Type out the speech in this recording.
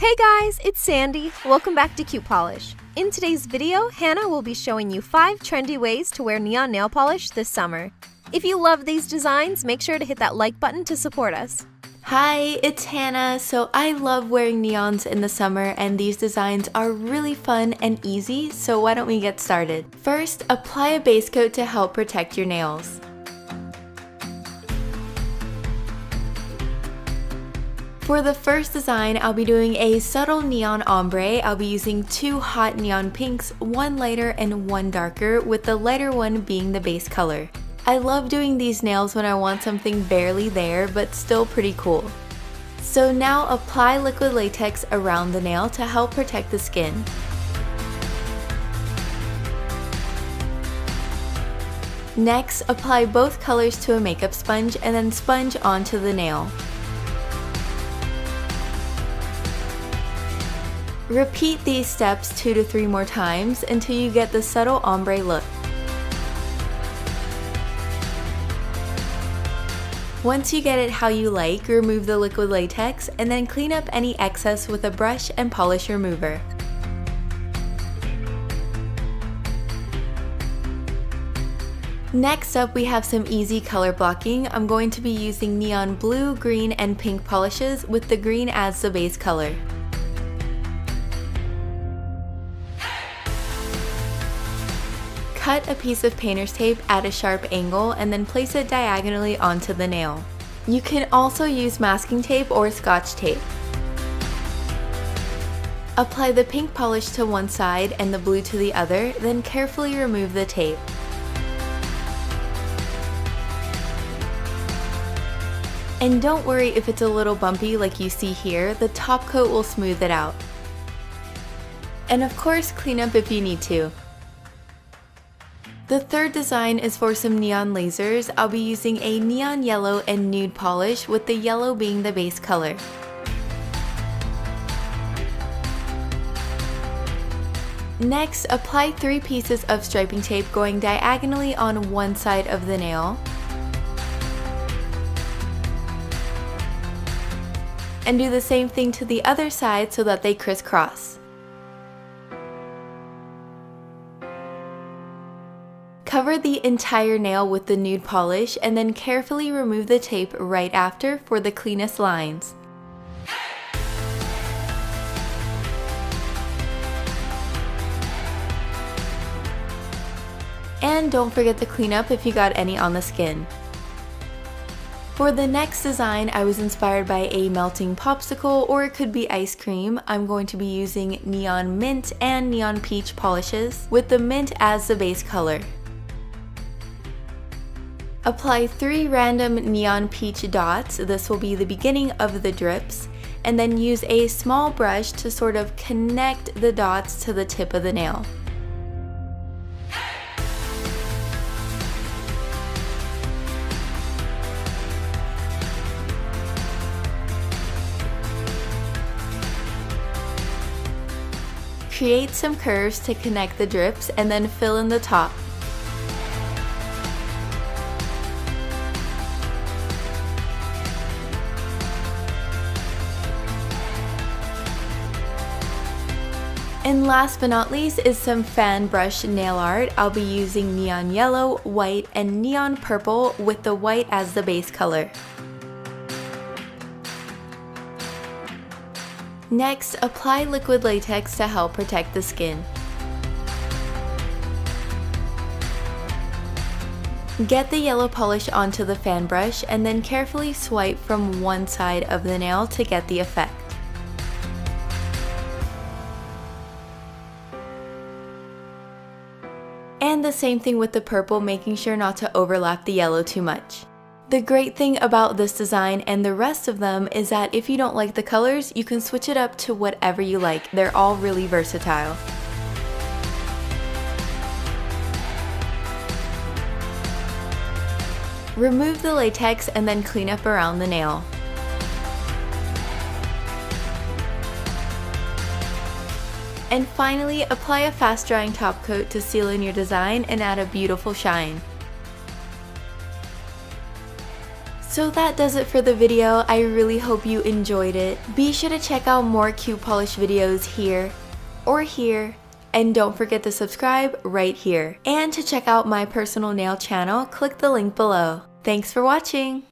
Hey guys, it's Sandy. Welcome back to CutePolish. In today's video, Hannah will be showing you 5 trendy ways to wear neon nail polish this summer. If you love these designs, make sure to hit that like button to support us. Hi, it's Hannah. So I love wearing neons in the summer and these designs are really fun and easy, so why don't we get started? First, apply a base coat to help protect your nails. For the first design, I'll be doing a subtle neon ombre. I'll be using 2 hot neon pinks, one lighter and one darker, with the lighter one being the base color. I love doing these nails when I want something barely there, but still pretty cool. So now apply liquid latex around the nail to help protect the skin. Next, apply both colors to a makeup sponge and then sponge onto the nail. Repeat these steps 2 to 3 more times until you get the subtle ombre look. Once you get it how you like, remove the liquid latex and then clean up any excess with a brush and polish remover. Next up, we have some easy color blocking. I'm going to be using neon blue, green, and pink polishes with the green as the base color. Cut a piece of painter's tape at a sharp angle and then place it diagonally onto the nail. You can also use masking tape or scotch tape. Apply the pink polish to one side and the blue to the other, then carefully remove the tape. And don't worry if it's a little bumpy like you see here, the top coat will smooth it out. And of course, clean up if you need to. The third design is for some neon lasers. I'll be using a neon yellow and nude polish, with the yellow being the base color. Next, apply 3 pieces of striping tape going diagonally on one side of the nail. And do the same thing to the other side so that they crisscross. Cover the entire nail with the nude polish and then carefully remove the tape right after for the cleanest lines. And don't forget to clean up if you got any on the skin. For the next design, I was inspired by a melting popsicle, or it could be ice cream. I'm going to be using neon mint and neon peach polishes with the mint as the base color. Apply 3 random neon peach dots, this will be the beginning of the drips, and then use a small brush to sort of connect the dots to the tip of the nail. Create some curves to connect the drips and then fill in the top. And last but not least is some fan brush nail art. I'll be using neon yellow, white, and neon purple with the white as the base color. Next, apply liquid latex to help protect the skin. Get the yellow polish onto the fan brush and then carefully swipe from one side of the nail to get the effect. And the same thing with the purple, making sure not to overlap the yellow too much. The great thing about this design and the rest of them is that if you don't like the colors, you can switch it up to whatever you like. They're all really versatile. Remove the latex and then clean up around the nail. And finally, apply a fast drying top coat to seal in your design and add a beautiful shine. So that does it for the video. I really hope you enjoyed it. Be sure to check out more CutePolish videos here or here. And don't forget to subscribe right here. And to check out my personal nail channel, click the link below. Thanks for watching!